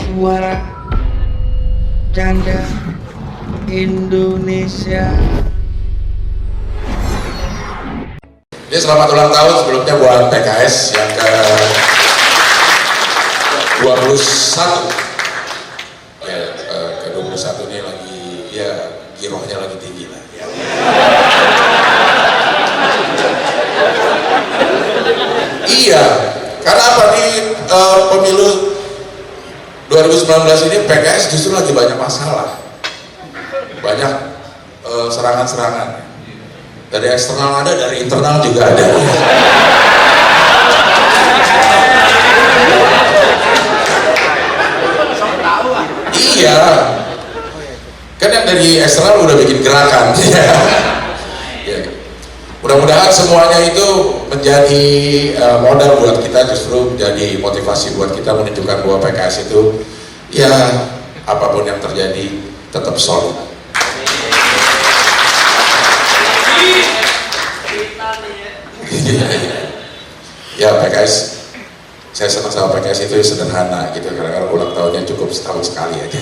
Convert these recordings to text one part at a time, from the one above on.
Suara Canda Indonesia. Jadi selamat ulang tahun sebelumnya buat PKS yang ke 21. Ya, ke 21 ini lagi ya girohnya lagi tinggi lah. Iya, karena apa di pemilu 2019 ini PKS justru lagi banyak masalah, banyak serangan-serangan. Dari eksternal ada, dari internal juga ada. Iya, kan yang dari eksternal udah bikin gerakan. Ya. Mudah-mudahan semuanya itu menjadi modal buat kita, justru menjadi motivasi buat kita menunjukkan bahwa PKS itu ya apapun yang terjadi tetap solid. Ya PKS, saya senang sama PKS itu sederhana gitu, karena ulang tahunnya cukup setahun sekali aja.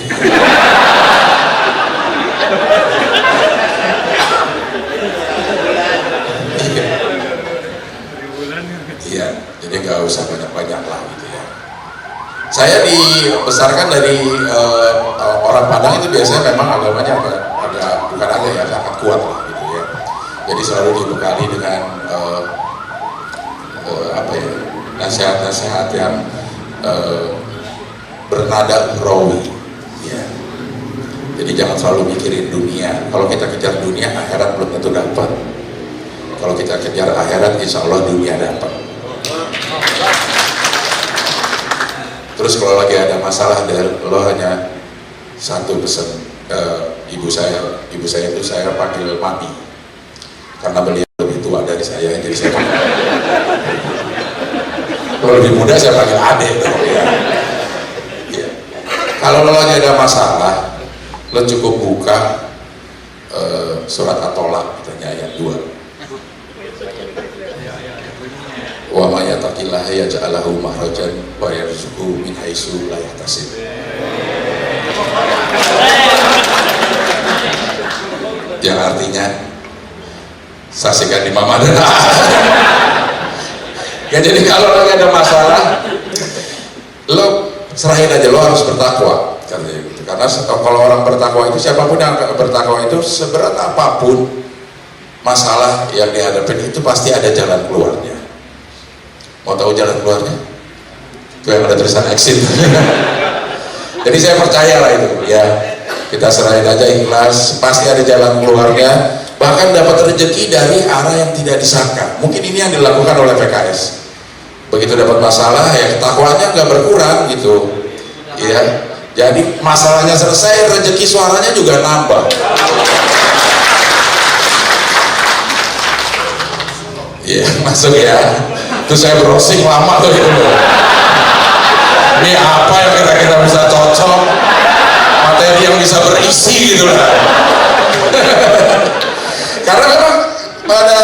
Iya, jadi nggak usah banyak-banyak lah gitu ya. Saya dibesarkan dari orang Padang itu biasanya memang agamanya agak bukan agak ya, sangat kuat lah gitu ya. Jadi selalu dibekali dengan apa ya, nasihat-nasihat yang bernada ukhrawi ya. Jadi jangan selalu mikirin dunia. Kalau kita kejar dunia, akhirat belum tentu dapat. Kalau kita kejar akhirat, insya Allah dunia dapat. Terus kalau lagi ada masalah, lo hanya satu pesan ke ibu saya itu saya panggil mami karena beliau lebih tua dari saya, jadi saya panggil. Kalau lebih muda saya panggil adek ya. Ya. Kalau lo lagi ada masalah, lo cukup buka surat At-Tolaq katanya ayat 2. Wa may yattaqillaha yaj'al lahu makhrajan wa yarzuqhu min haitsu la yahtasib. Yang artinya saksikan di Mama dan ya, jadi kalau lagi ada masalah, lo serahin aja, lo harus bertakwa katanya gitu. Karena kalau orang bertakwa itu, siapapun yang bertakwa itu, seberat apapun masalah yang dihadapin itu pasti ada jalan keluarnya. Mau tahu jalan keluarnya? Itu yang ada tulisan exit. Jadi saya percaya lah itu ya, kita serahin aja, ikhlas, pasti ada jalan keluarnya. Bahkan dapat rezeki dari arah yang tidak disangka. Mungkin ini yang dilakukan oleh PKS. Begitu dapat masalah ya ketakwanya nggak berkurang gitu ya. Jadi masalahnya selesai, rezeki suaranya juga nambah. Ya masuk ya. Terus saya browsing lama tuh gitu. Ini apa yang kira-kira bisa cocok, materi yang bisa berisi gitu lah. Karena memang pada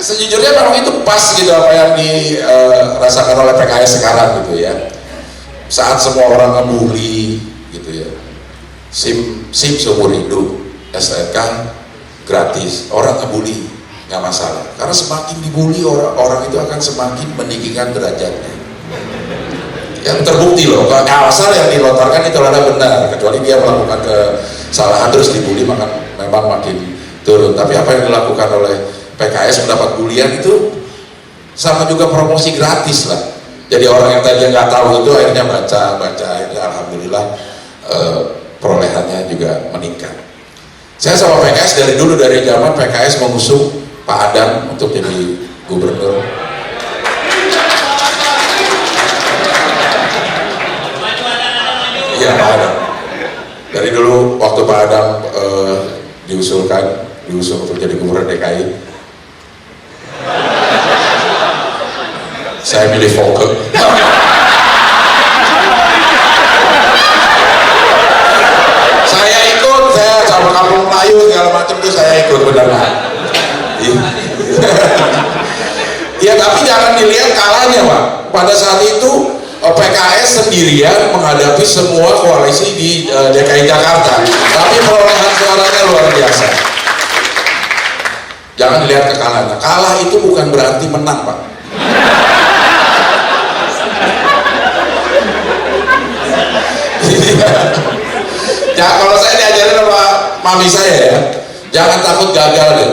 sejujurnya memang itu pas gitu apa yang dirasakan oleh PKS sekarang gitu ya. Saat semua orang ngebully gitu ya, SIM seumur hidup, STNK gratis, orang ngebully nggak masalah. Karena semakin dibully orang itu akan semakin meninggikan derajatnya. Yang terbukti loh, asal yang dilontarkan itu adalah benar, kecuali dia melakukan kesalahan terus dibully, maka memang makin turun. Tapi apa yang dilakukan oleh PKS mendapat bulian itu sama juga promosi gratis lah. Jadi orang yang tadinya nggak tahu itu akhirnya baca, akhirnya alhamdulillah perolehannya juga meningkat. Saya sama PKS dari zaman PKS mengusung Pak Adam untuk jadi gubernur. Iya Pak Adam. Dari dulu waktu Pak Adam diusung untuk jadi gubernur DKI, saya milih Volker. Saya ikut, saya sama Kampung Melayu segala macam itu saya ikut beneran. Ya tapi jangan dilihat kalahnya Pak. Pada saat itu PKS sendirian menghadapi semua koalisi di DKI Jakarta, tapi perolehan suaranya luar biasa. Jangan dilihat kekalahan. Kalah itu bukan berarti menang, Pak. Ya, kalau saya diajarin sama mami saya ya, jangan takut gagal deh.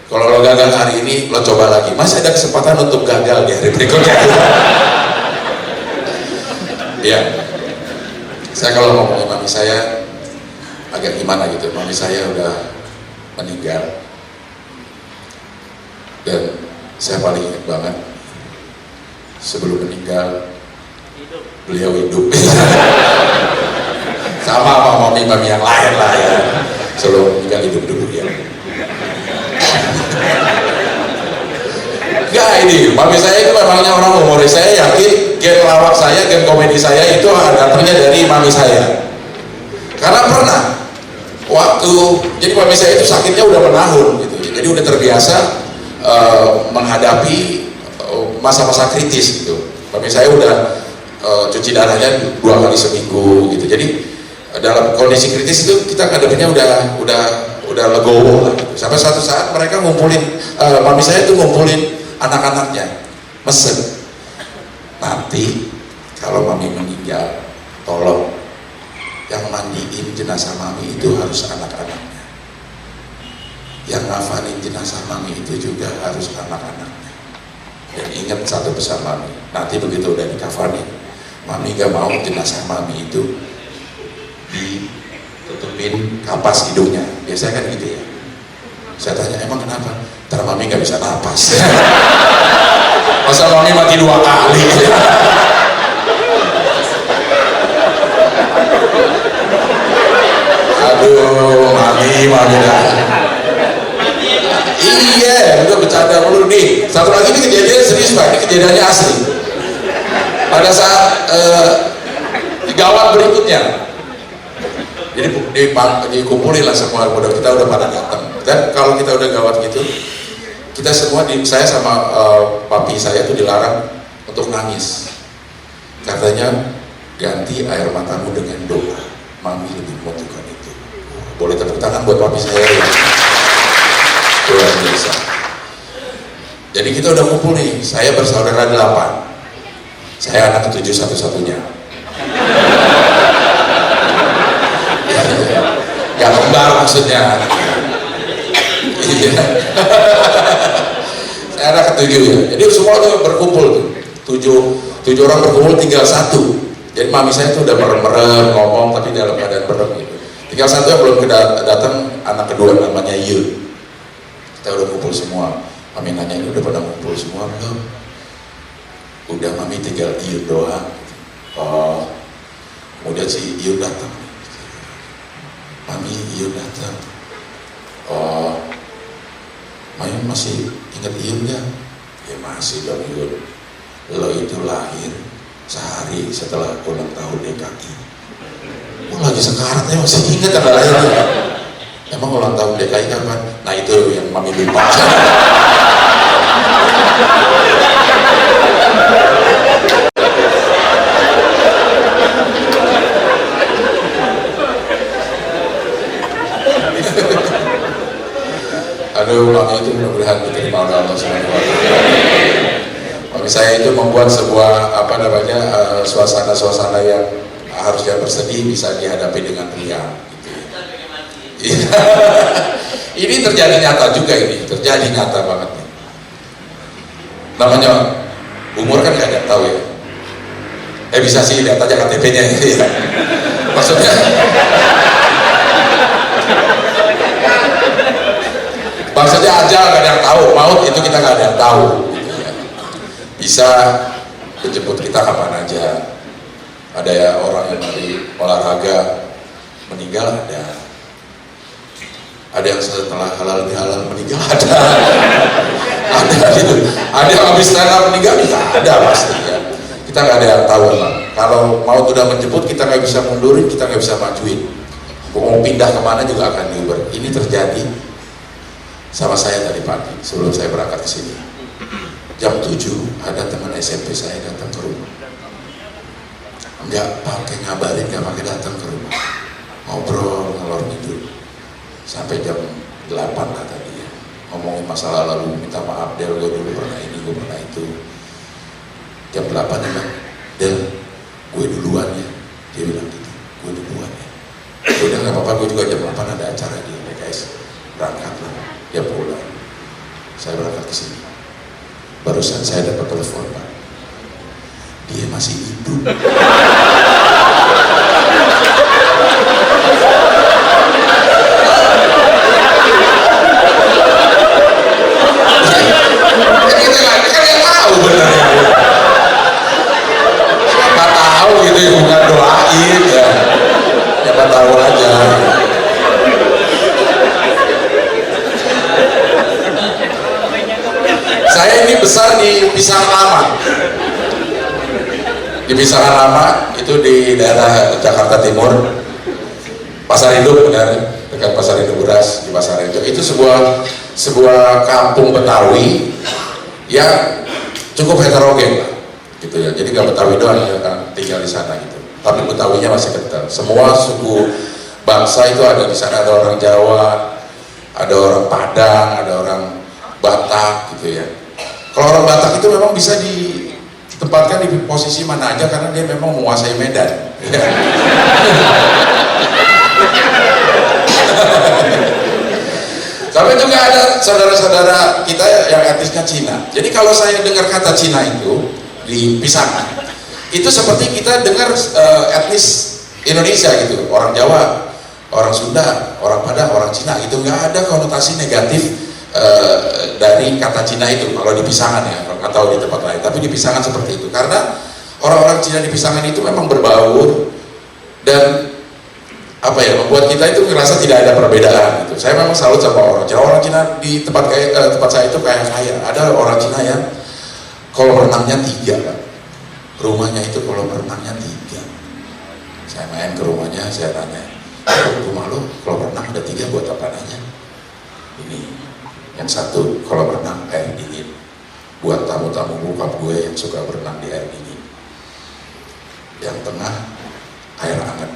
Kalau lo gagal hari ini, lo coba lagi. Masih ada kesempatan untuk gagal di hari berikutnya. Ya, saya kalau ngomongin mami saya agak gimana gitu. Mami saya udah meninggal, dan saya paling ingat banget sebelum meninggal beliau hidup. Sama mami yang lain lah ya, sebelum meninggal hidup dulu ya. Enggak, ini mami saya itu memangnya orang humoris. Saya yakin gen lawak saya, gen komedi saya itu datangnya dari mami saya. Karena pernah waktu, jadi mami saya itu sakitnya udah menahun gitu, jadi udah terbiasa menghadapi masa-masa kritis gitu. Mami saya udah cuci darahnya 2 kali seminggu gitu. Jadi dalam kondisi kritis itu kita ngadepinnya udah legowo lah gitu. Sampai suatu saat mereka ngumpulin, mami saya itu ngumpulin anak-anaknya, mesen, nanti kalau mami meninggal tolong yang mandiin jenazah mami itu harus anak-anaknya, yang ngafalin jenazah mami itu juga harus anak-anaknya. Dan ingat satu pesan mami, nanti begitu udah dikafanin, mami gak mau jenazah mami itu ditutupin kapas hidungnya. Biasanya kan gitu ya. Saya tanya, emang kenapa? Ntar mami gak bisa napas. Masa mami mati 2 kali? Aduh, mami dah. Iya, udah bercanda mulu nih. Satu lagi ini kejadian serius, Pak. Ini kejadiannya asli. Pada saat gawat berikutnya, jadi dikumpulin lah semua, kita udah pada datang. Dan kalau kita udah gawat gitu, kita semua, saya sama papi saya tuh dilarang untuk nangis. Katanya ganti air matamu dengan doa. Mami lebih membutuhkan itu. Boleh tepuk tangan buat papi saya ya. Luar biasa. Jadi kita udah kumpul nih. Saya bersaudara 8. Saya anak ke-7 satu-satunya. Gak kembar maksudnya. Saya anak ke-7 ya. Jadi semua tuh berkumpul tuh. 7 orang berkumpul, tinggal 1. Jadi mami saya tuh udah merem-merem ngomong tapi dalam keadaan merem gitu. Tinggal 1 yang belum datang, anak kedua namanya Yun. Kita udah kumpul semua. Mami nanya, ini udah pada kumpul semua belum? Udah, mami tinggal Yun doang. Oh, kemudian si Yun datang. Mami, Yun datang. Oh, mami masih ingat Yun gak? Ya masih dong Yun. Lo itu lahir sehari setelah ulang tahun DKI. Oh, lagi sekaratnya masih ingat tanggal lahirnya. Emang ulang tahun DKI kapan? Nah itu yang mami lupa. Aduh, mami itu mudah-mudahan diterima oleh Allah SWT. Mami saya itu membuat sebuah suasana-suasana yang harusnya bersedih bisa dihadapi dengan riang. Gitu. Ini terjadi nyata juga, ini terjadi nyata banget nih. Namanya umur kan nggak ada tahu ya. Bisa sih lihat aja KTP-nya ya. Maksudnya ajal nggak ada yang tahu, maut itu kita nggak ada yang tahu. Gitu ya. Bisa menjemput kita kapan aja. Ada ya orang yang dari olahraga meninggal ada. Ada yang setelah halal bihalal meninggal ada. Ada gitu. Ada yang habis stand up meninggal bisa ada pasti ya. Kita nggak ada yang tahu lah. Kalau maut udah menjemput kita nggak bisa mundurin, kita nggak bisa majuin. Mau pindah kemana juga akan diuber. Ini terjadi sama saya tadi pagi sebelum saya berangkat ke sini. Jam 7 ada teman SMP saya datang ke rumah. nggak pakai ngabarin, nggak pakai datang ke rumah, ngobrol ngalor ngidul sampai jam 8 lah tadi ya, ngomongin masalah lalu, minta maaf Del, gue dulu pernah ini, gue pernah itu. Jam 8 dia bilang, Del, gue duluan ya, dia bilang gitu, gue duluan ya. Udah nggak apa-apa, gue juga jam 8 ada acara di PKS, berangkat lah, dia pulang, saya berangkat ke sini. Barusan saya dapat telepon, Pak, dia masih hidup. Kita nggak tahu benar ya. Siapa tahu gitu ya, bukan doain ya. Siapa tahu aja. Saya ini besar di Pisangan Lama. Di Pisangan Lama itu di daerah Jakarta Timur, Pasar Induk, benar, dekat Pasar Induk Beras di Pasar Induk. Itu sebuah kampung Betawi yang cukup heterogen lah, gitu ya. Jadi nggak Betawi doang yang tinggal di sana gitu, tapi Betawinya masih kental. Semua suku bangsa itu ada di sana, ada orang Jawa, ada orang Padang, ada orang Batak gitu ya. Kalau orang Batak itu memang bisa ditempatkan di posisi mana aja karena dia memang menguasai Medan. Tapi juga ada saudara-saudara kita yang etnisnya Cina. Jadi kalau saya dengar kata Cina itu di Pisangan, itu seperti kita dengar etnis Indonesia gitu, orang Jawa, orang Sunda, orang Padang, orang Cina gitu. Nggak ada konotasi negatif dari kata Cina itu kalau di Pisangan ya, atau di tempat lain. Tapi di Pisangan seperti itu karena orang-orang Cina di Pisangan itu memang berbaur dan apa ya, membuat kita itu ngerasa tidak ada perbedaan gitu. Saya memang salut sama orang Cina. Orang Cina di tempat saya itu kayak ada orang Cina yang kolam renangnya 3 Pak. Rumahnya itu kolam renangnya 3. Saya main ke rumahnya, saya tanya, rumah lo kolam renang ada 3 buat apa nanya? Ini yang satu kolam renang air dingin buat tamu-tamu bokap gue yang suka berenang di air dingin. Yang tengah air hangat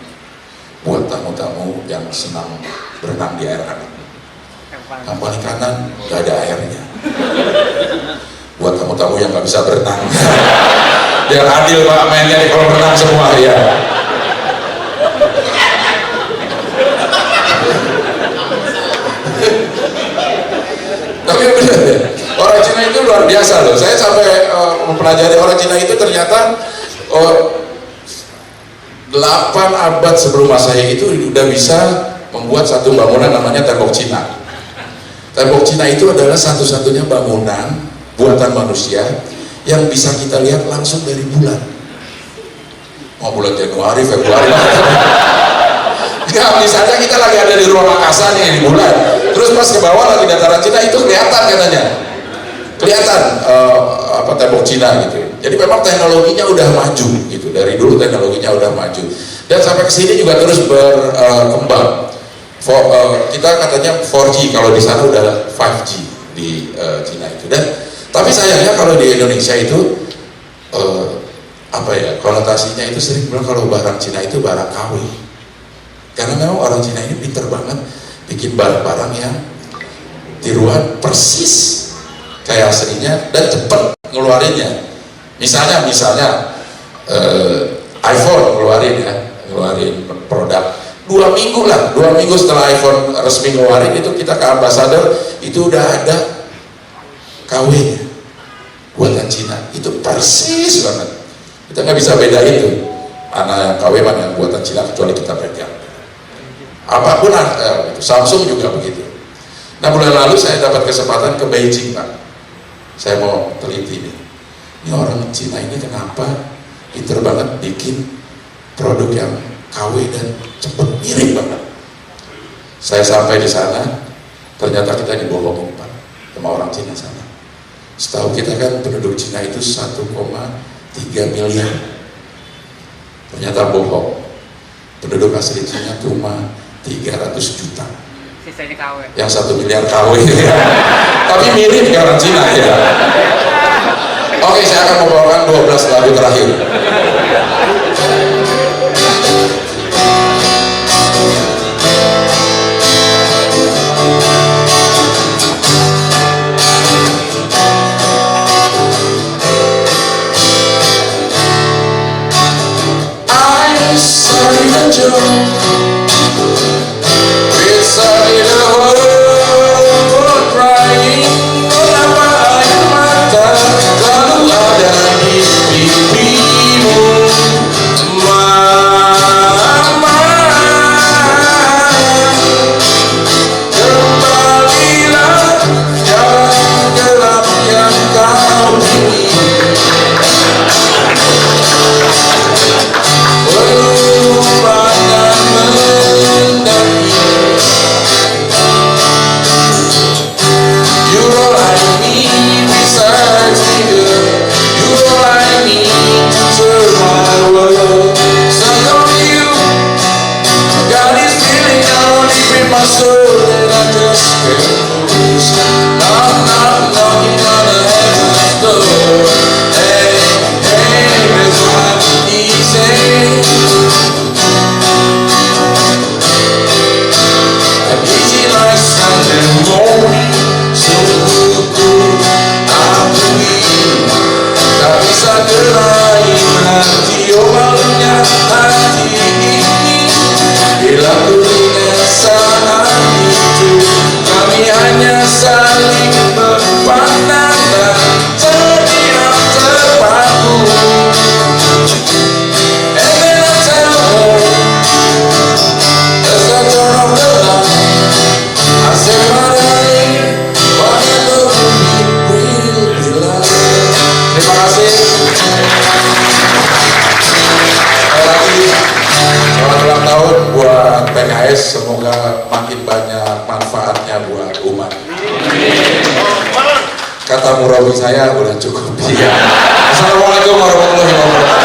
buat tamu-tamu yang senang berenang di air hangat. Yang paling kanan gak ada airnya, buat tamu-tamu yang gak bisa berenang. Biar adil Pak, mainnya di kolam renang semua ya. Tapi benar ya, orang Cina itu luar biasa loh. Saya sampai mempelajari orang Cina itu ternyata 8 abad sebelum Masehi itu udah bisa membuat satu bangunan namanya tembok Cina. Tembok Cina itu adalah satu-satunya bangunan buatan manusia yang bisa kita lihat langsung dari bulan. Mau bulan Januari, Februari. Enggak, misalnya kita lagi ada di ruang angkasa nih di bulan, terus pas ke bawah lagi dataran Cina itu kelihatan katanya. Kelihatan tembok Cina gitu. Jadi memang teknologinya udah maju gitu, dari dulu teknologinya udah maju dan sampai ke sini juga terus berkembang. Kita katanya 4G, kalau di sana udah 5G di Cina itu. Dan tapi sayangnya kalau di Indonesia itu konotasinya itu sering bilang kalau barang Cina itu barang KW, karena memang orang Cina ini pinter banget bikin barang-barang yang tiruan persis kayak aslinya dan cepet ngeluarinnya. Misalnya iPhone ngeluarin produk 2 minggu lah, 2 minggu setelah iPhone resmi ngeluarin itu kita ke ambasador itu udah ada KW-nya buatan Cina, itu persis banget. Kita nggak bisa bedain tuh mana yang KW mana yang buatan Cina kecuali kita pegang. Apapun Samsung juga begitu. Nah bulan lalu saya dapat kesempatan ke Beijing Pak. Saya mau teliti nih. Ini orang Cina ini kenapa pinter banget bikin produk yang KW dan cepet mirip banget. Saya sampai di sana, ternyata kita dibohongin Pak sama orang Cina sana. Setahu kita kan penduduk Cina itu 1,3 miliar. Ternyata bohong. Penduduk asli Cina cuma 300 juta. Sisanya KW. Yang 1 miliar KW. Tapi mirip ke orang Cina ya. Oke, saya akan membawakan 12 lagu terakhir. the joke. It's only the world crying. Mengapa air mata selalu ada di pipimu, Mama? Kembalilah jalan gelap yang kau pilih. My soul that I just can't lose. Knock, knock, knocking on the heaven's door. Hey, hey, it's not easy. I'm easy like Sunday morning. So good, I believe. Tak bisa gerain hati, oh malunya hati ini. Bila ku ingat saat itu, kami hanya saling berpandang dan terdiam terpaku. And then I tell her, as I turn off the light, I say, my darling, whatever will be like. Terima kasih. Selamat ulang tahun buat PKS, semoga makin banyak manfaatnya buat umat. Kata murabi saya udah cukup. Assalamualaikum warahmatullahi wabarakatuh.